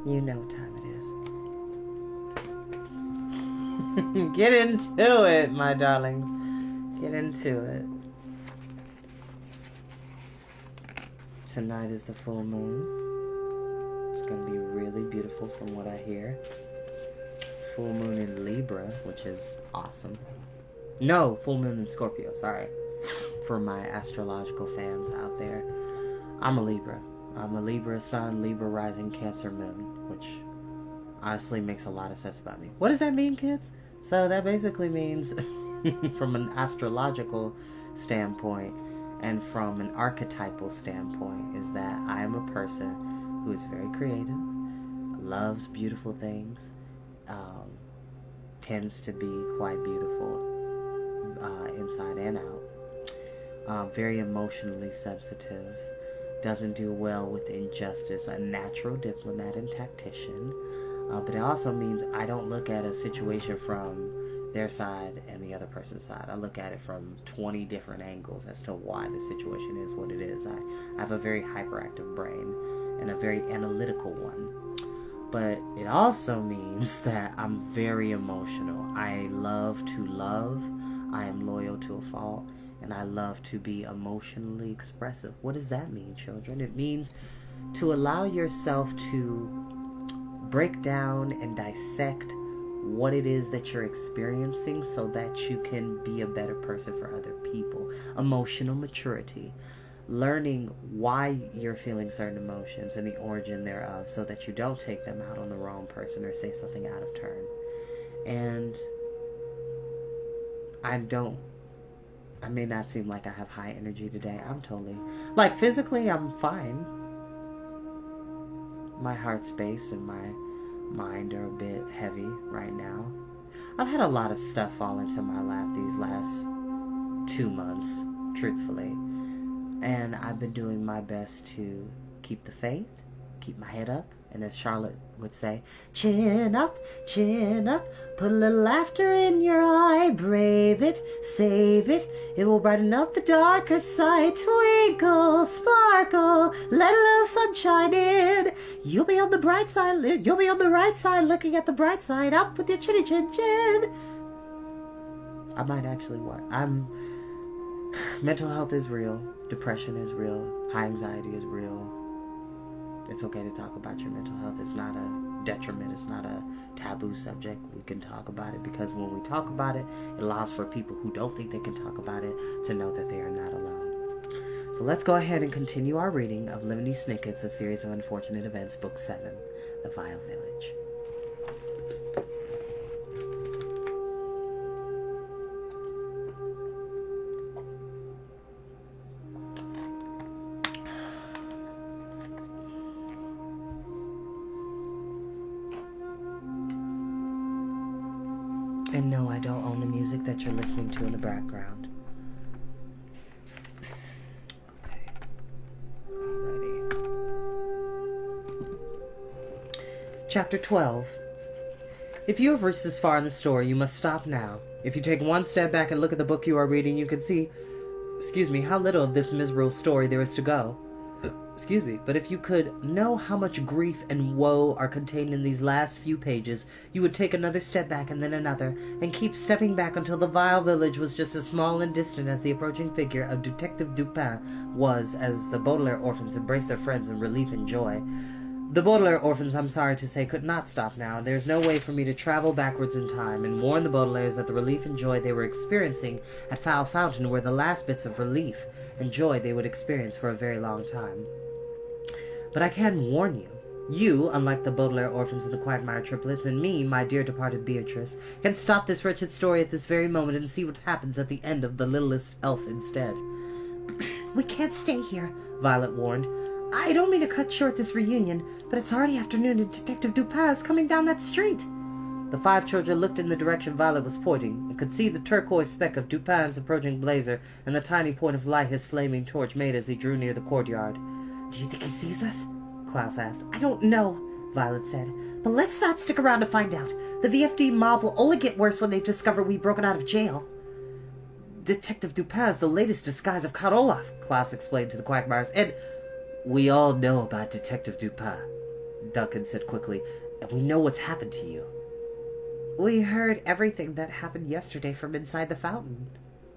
You know what time it is. Get into it, my darlings. Get into it. Tonight is the full moon. It's going to be really beautiful from what I hear. Full moon in Libra, which is awesome. No, full moon in Scorpio, sorry. For my astrological fans out there. I'm a Libra. I'm a Libra sun, Libra rising, Cancer moon, which honestly makes a lot of sense about me. What does that mean, kids? So that basically means, from an astrological standpoint and from an archetypal standpoint, is that I am a person who is very creative, loves beautiful things, tends to be quite beautiful inside and out, very emotionally sensitive, doesn't do well with injustice, a natural diplomat and tactician, but it also means I don't look at a situation from their side and the other person's side. I look at it from 20 different angles as to why the situation is what it is. I have a very hyperactive brain and a very analytical one. But it also means that I'm very emotional. I love to love. I am loyal to a fault. And I love to be emotionally expressive. What does that mean, children? It means to allow yourself to break down and dissect what it is that you're experiencing so that you can be a better person for other people. Emotional maturity. Learning why you're feeling certain emotions and the origin thereof so that you don't take them out on the wrong person or say something out of turn. And I may not seem like I have high energy today. I'm totally, like, physically I'm fine. My heart space and my mind are a bit heavy right now. I've had a lot of stuff fall into my lap these last 2 months, truthfully. And I've been doing my best to keep the faith, keep my head up, and as Charlotte would say, chin up, put a little laughter in your eye, brave it, save it, it will brighten up the darker side, twinkle, sparkle, let a little sunshine in, you'll be on the bright side, you'll be on the right side, looking at the bright side, up with your chinny chin chin. I might actually what? Mental health is real. Depression is real. High anxiety is real. It's okay to talk about your mental health. It's not a detriment. It's not a taboo subject. We can talk about it because when we talk about it, it allows for people who don't think they can talk about it to know that they are not alone. So let's go ahead and continue our reading of Lemony Snicket's A Series of Unfortunate Events, Book 7, The Vile Village. And no, I don't own the music that you're listening to in the background. Okay. Alrighty. Chapter 12. If you have reached this far in the story, you must stop now. If you take one step back and look at the book you are reading, you can see, how little of this miserable story there is to go. But if you could know how much grief and woe are contained in these last few pages, you would take another step back and then another, and keep stepping back until the vile village was just as small and distant as the approaching figure of Detective Dupin was, as the Baudelaire orphans embraced their friends in relief and joy. The Baudelaire orphans, I'm sorry to say, could not stop now. There is no way for me to travel backwards in time and warn the Baudelaires that the relief and joy they were experiencing at Foul Fountain were the last bits of relief and joy they would experience for a very long time. But I can warn you. You, unlike the Baudelaire orphans and the Quagmire triplets, and me, my dear departed Beatrice, can stop this wretched story at this very moment and see what happens at the end of the littlest elf instead. We can't stay here, Violet warned. I don't mean to cut short this reunion, but it's already afternoon and Detective Dupin is coming down that street. The 5 children looked in the direction Violet was pointing, and could see the turquoise speck of Dupin's approaching blazer and the tiny point of light his flaming torch made as he drew near the courtyard. Do you think he sees us? Klaus asked. I don't know, Violet said. But let's not stick around to find out. The VFD mob will only get worse when they've discovered we've broken out of jail. Detective Dupin is the latest disguise of Count Olaf, Klaus explained to the Quagmires, and we all know about Detective Dupin. Duncan said quickly, "and we know what's happened to you." "We heard everything that happened yesterday from inside the fountain,"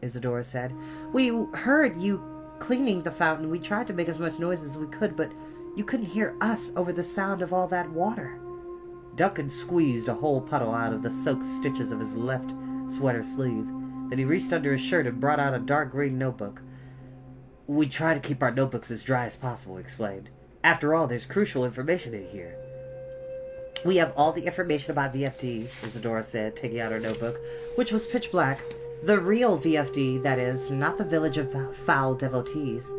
Isadora said. "We heard you cleaning the fountain. We tried to make as much noise as we could, but you couldn't hear us over the sound of all that water." Duncan squeezed a whole puddle out of the soaked stitches of his left sweater sleeve. Then he reached under his shirt and brought out a dark green notebook. "We try to keep our notebooks as dry as possible," he explained. "After all, there's crucial information in here." "We have all the information about VFD," Isadora said, taking out her notebook, which was pitch black. "The real VFD, that is, not the village of foul devotees."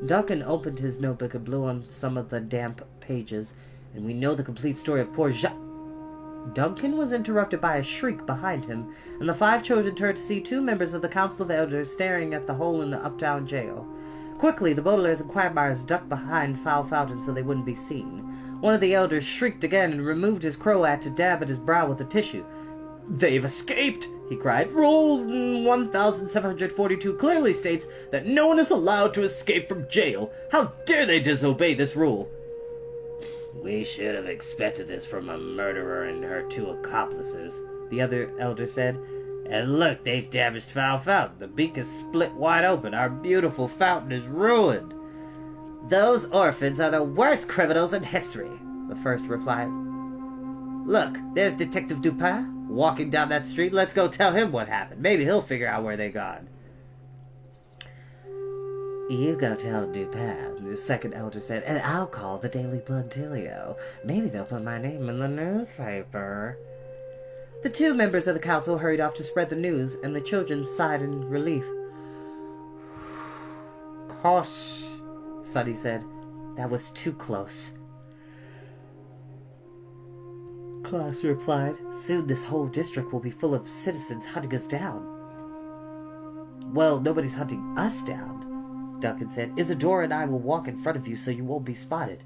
Duncan opened his notebook and blew on some of the damp pages. "And we know the complete story of poor Duncan was interrupted by a shriek behind him, and the 5 children turned to see 2 members of the Council of Elders staring at the hole in the uptown jail. Quickly, the Baudelaires and Quagmires ducked behind Foul Fountain so they wouldn't be seen. One of the elders shrieked again and removed his croat to dab at his brow with a tissue. "They've escaped!" he cried. "Rule 1742 clearly states that no one is allowed to escape from jail. How dare they disobey this rule?" "We should have expected this from a murderer and her 2 accomplices," the other elder said. "And look, they've damaged Foul Fountain. The beak is split wide open. Our beautiful fountain is ruined." "Those orphans are the worst criminals in history," the first replied. "Look, there's Detective Dupin walking down that street. Let's go tell him what happened. Maybe he'll figure out where they gone." "You go tell Dupin," the second elder said, "and I'll call the Daily Blantilio. Maybe they'll put my name in the newspaper." The 2 members of the council hurried off to spread the news, and the children sighed in relief. "Gosh," Sonny said. "That was too close." Klaus replied, "Soon this whole district will be full of citizens hunting us down." "Well, nobody's hunting us down," Duncan said. "Isadora and I will walk in front of you so you won't be spotted."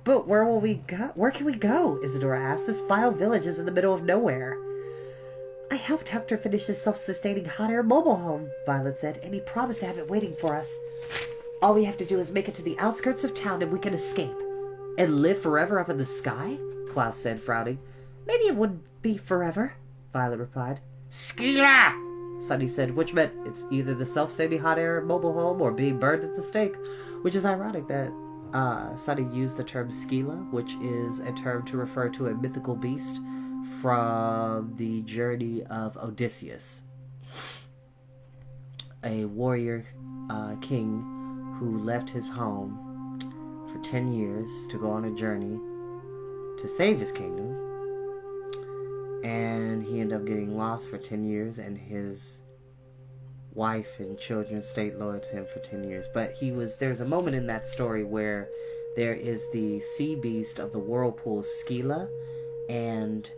"But where will we go? Where can we go?" Isadora asked. "This vile village is in the middle of nowhere." "I helped Hector finish his self-sustaining hot air mobile home," Violet said, "and he promised to have it waiting for us. All we have to do is make it to the outskirts of town and we can escape." "And live forever up in the sky?" Klaus said, frowning. "Maybe it wouldn't be forever," Violet replied. "Skila!" Sonny said, which meant it's either the self-sustaining hot air mobile home or being burned at the stake, which is ironic that Sonny used the term Skila, which is a term to refer to a mythical beast from the journey of Odysseus, a warrior king who left his home for 10 years to go on a journey to save his kingdom. And he ended up getting lost for 10 years, and his wife and children stayed loyal to him for 10 years. But there's a moment in that story where there is the sea beast of the whirlpool, Skila, and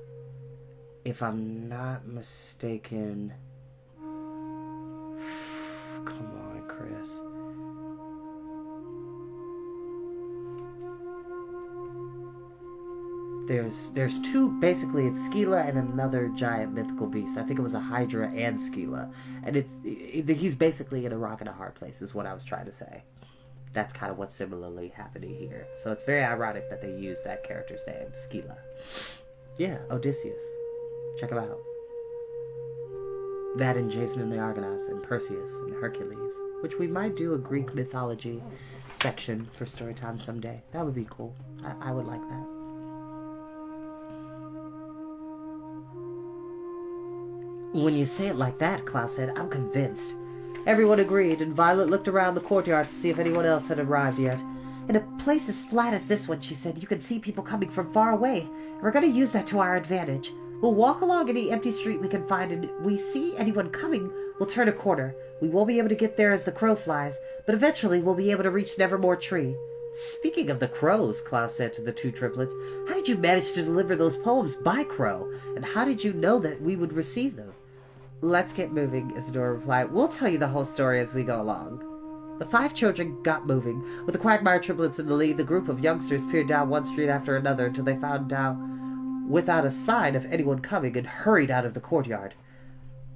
if I'm not mistaken, come on, Chris. There's 2, basically it's Skila and another giant mythical beast. I think it was a Hydra and Skila. And he's basically in a rock and a hard place is what I was trying to say. That's kind of what's similarly happening here. So it's very ironic that they use that character's name, Skila. Yeah, Odysseus. Check him out. That and Jason and the Argonauts and Perseus and Hercules, which we might do a Greek mythology section for Storytime someday. That would be cool. I would like that. "When you say it like that," Klaus said, "I'm convinced." Everyone agreed, and Violet looked around the courtyard to see if anyone else had arrived yet. "In a place as flat as this one," she said, "you can see people coming from far away. And we're going to use that to our advantage. We'll walk along any empty street we can find, and if we see anyone coming, we'll turn a corner. We won't be able to get there as the crow flies, but eventually we'll be able to reach Nevermore Tree." "Speaking of the crows," Klaus said to the 2 triplets, "how did you manage to deliver those poems by crow? And how did you know that we would receive them?" "Let's get moving," Isadora replied. "We'll tell you the whole story as we go along." The 5 children got moving. With the Quagmire triplets in the lead, the group of youngsters peered down one street after another until they found out without a sign of anyone coming and hurried out of the courtyard.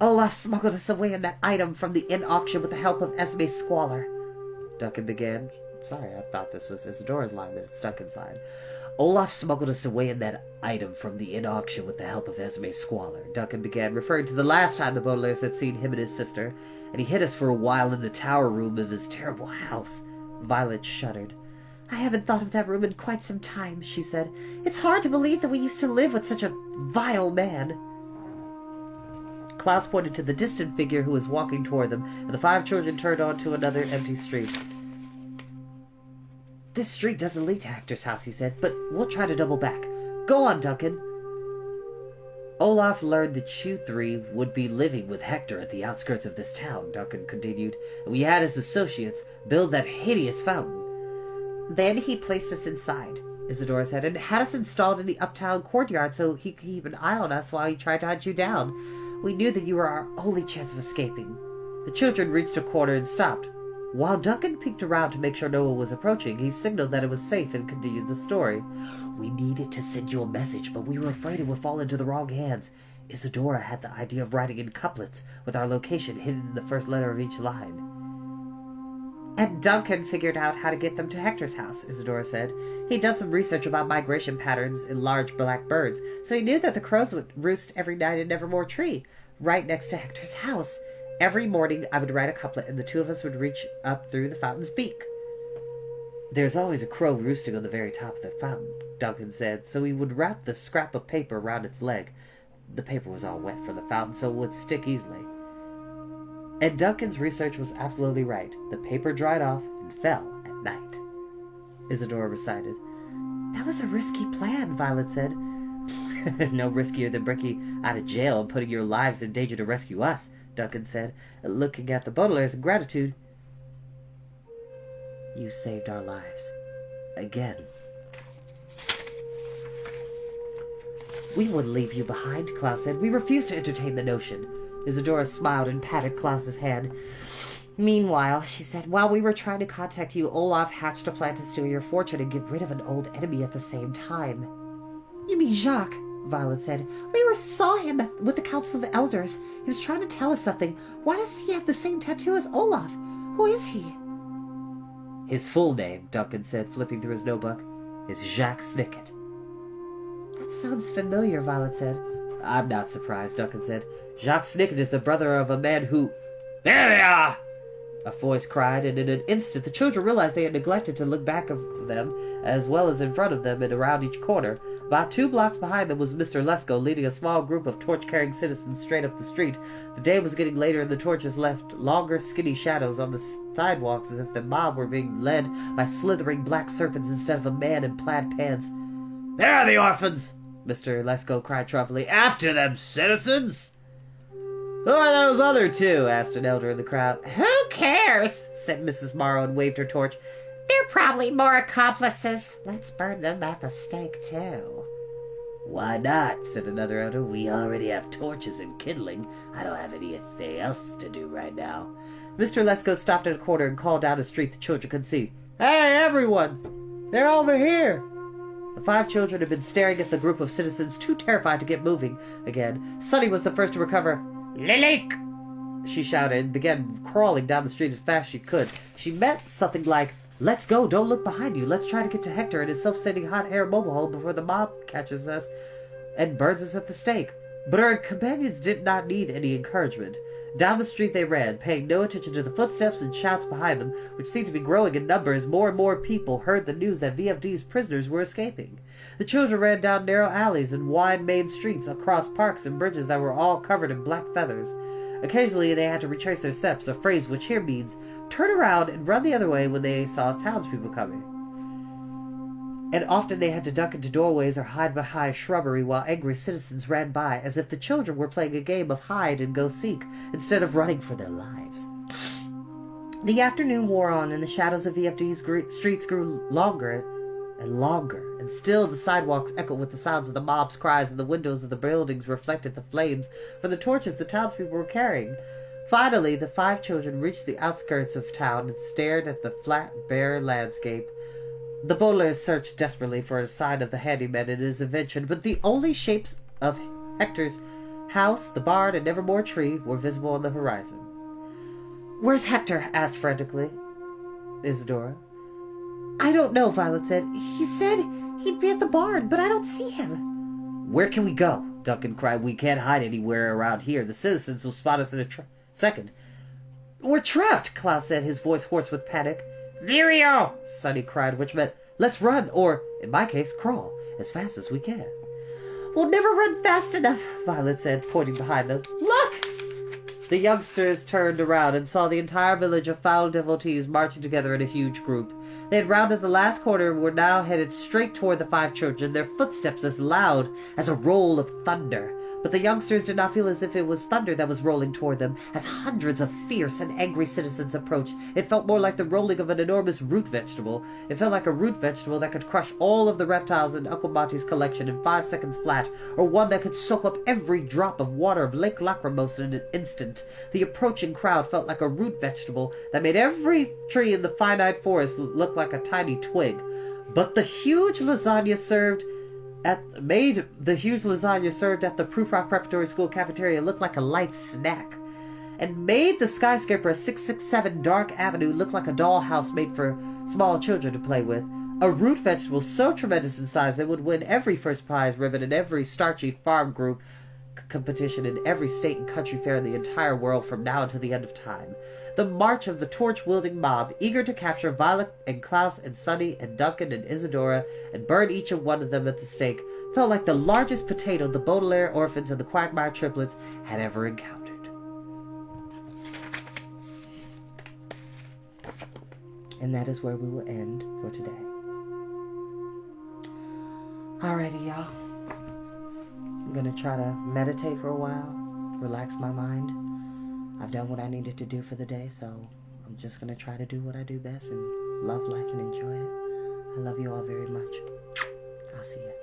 "Olaf smuggled us away in that item from the inn auction with the help of Esme's squalor," Duncan began. Sorry, I thought this was Isadora's line, but it's Duncan's line. Olaf smuggled us away in that item from the inn auction with the help of Esme's squalor, Duncan began, referring to the last time the Baudelaires had seen him and his sister, and he hid us for a while in the tower room of his terrible house. Violet shuddered. I haven't thought of that room in quite some time, she said. It's hard to believe that we used to live with such a vile man. Klaus pointed to the distant figure who was walking toward them, and the 5 children turned onto another empty street. This street doesn't lead to Hector's house, he said, but we'll try to double back. Go on, Duncan. Olaf learned that you 3 would be living with Hector at the outskirts of this town, Duncan continued, and we had his associates build that hideous fountain. Then he placed us inside, Isadora said, and had us installed in the uptown courtyard so he could keep an eye on us while he tried to hunt you down. We knew that you were our only chance of escaping. The children reached a corner and stopped. While Duncan peeked around to make sure no one was approaching, he signaled that it was safe and continued the story. We needed to send you a message, but we were afraid it would fall into the wrong hands. Isadora had the idea of writing in couplets, with our location hidden in the first letter of each line. And Duncan figured out how to get them to Hector's house, Isadora said. He'd done some research about migration patterns in large black birds, so he knew that the crows would roost every night in Nevermore Tree, right next to Hector's house. Every morning I would write a couplet, and the 2 of us would reach up through the fountain's beak. There's always a crow roosting on the very top of the fountain, Duncan said, so he would wrap the scrap of paper around its leg. The paper was all wet from the fountain, so it would stick easily. And Duncan's research was absolutely right. The paper dried off and fell at night. Isadora recited. That was a risky plan, Violet said. No riskier than breaking out of jail and putting your lives in danger to rescue us, Duncan said, looking at the Baudelaires in gratitude. You saved our lives. Again. We wouldn't leave you behind, Klaus said. We refuse to entertain the notion. Isadora smiled and patted Klaus's hand. Meanwhile, she said, while we were trying to contact you, Olaf hatched a plan to steal your fortune and get rid of an old enemy at the same time. You mean Jacques? Violet said. We saw him with the Council of Elders. He was trying to tell us something. Why does he have the same tattoo as Olaf? Who is he? His full name, Duncan said, flipping through his notebook, is Jacques Snicket. That sounds familiar, Violet said. I'm not surprised, Duncan said. Jacques Snicket is the brother of a man who... There they are! A voice cried, and in an instant the children realized they had neglected to look back of them, as well as in front of them and around each corner. About 2 blocks behind them was Mr. Lesko, leading a small group of torch-carrying citizens straight up the street. The day was getting later, and the torches left longer, skinny shadows on the sidewalks, as if the mob were being led by slithering black serpents instead of a man in plaid pants. There are the orphans! Mr. Lesko cried triumphantly. After them, citizens! Who are those other 2? Asked an elder in the crowd. Who cares? Said Mrs. Morrow and waved her torch. They're probably more accomplices. Let's burn them at the stake, too. Why not? Said another elder. We already have torches and kindling. I don't have anything else to do right now. Mr. Lesko stopped at a corner and called down a street the children could see. Hey, everyone! They're over here! The 5 children had been staring at the group of citizens, too terrified to get moving again. Sunny was the first to recover. Lilik! She shouted and began crawling down the street as fast as she could. She meant something like, let's go, don't look behind you. Let's try to get to Hector and his self-standing hot air mobile home before the mob catches us and burns us at the stake. But her companions did not need any encouragement. Down the street they ran, paying no attention to the footsteps and shouts behind them, which seemed to be growing in number as more and more people heard the news that VFD's prisoners were escaping. The children ran down narrow alleys and wide main streets, across parks and bridges that were all covered in black feathers. Occasionally they had to retrace their steps, a phrase which here means, turn around and run the other way when they saw townspeople coming. And often they had to duck into doorways or hide behind shrubbery while angry citizens ran by, as if the children were playing a game of hide-and-go-seek, instead of running for their lives. The afternoon wore on, and the shadows of VFD's streets grew longer and longer, and still the sidewalks echoed with the sounds of the mob's cries, and the windows of the buildings reflected the flames from the torches the townspeople were carrying. Finally, the 5 children reached the outskirts of town and stared at the flat, bare landscape. The Baudelaires searched desperately for a sign of the handyman and his invention, but the only shapes of Hector's house, the barn, and Nevermore Tree were visible on the horizon. Where's Hector? Asked frantically Isadora. I don't know, Violet said. He said He'd be at the barn, but I don't see him. Where can we go? Duncan cried. We can't hide anywhere around here. The citizens will spot us in a second. We're trapped, Klaus said, his voice hoarse with panic. Virio! Sonny cried, which meant, let's run, or, in my case, crawl, as fast as we can. We'll never run fast enough, Violet said, pointing behind them. Look! The youngsters turned around and saw the entire village of foul devotees marching together in a huge group. They had rounded the last corner and were now headed straight toward the 5 children, their footsteps as loud as a roll of thunder. But the youngsters did not feel as if it was thunder that was rolling toward them. As hundreds of fierce and angry citizens approached, it felt more like the rolling of an enormous root vegetable. It felt like a root vegetable that could crush all of the reptiles in Uncle Monty's collection in 5 seconds flat, or one that could soak up every drop of water of Lake Lachrymose in an instant. The approaching crowd felt like a root vegetable that made every tree in the finite forest look like a tiny twig. But the huge lasagna served at the Prufrock Preparatory School cafeteria look like a light snack, and made the skyscraper at 667 Dark Avenue look like a dollhouse made for small children to play with. A root vegetable so tremendous in size that it would win every first prize ribbon in every starchy farm group competition in every state and country fair in the entire world from now until the end of time. The march of the torch-wielding mob, eager to capture Violet and Klaus and Sonny and Duncan and Isadora and burn each of one of them at the stake, felt like the largest potato the Baudelaire orphans and the Quagmire triplets had ever encountered. And that is where we will end for today. Alrighty, y'all. I'm gonna try to meditate for a while, relax my mind. I've done what I needed to do for the day, so I'm just gonna try to do what I do best and love life and enjoy it. I love you all very much. I'll see you.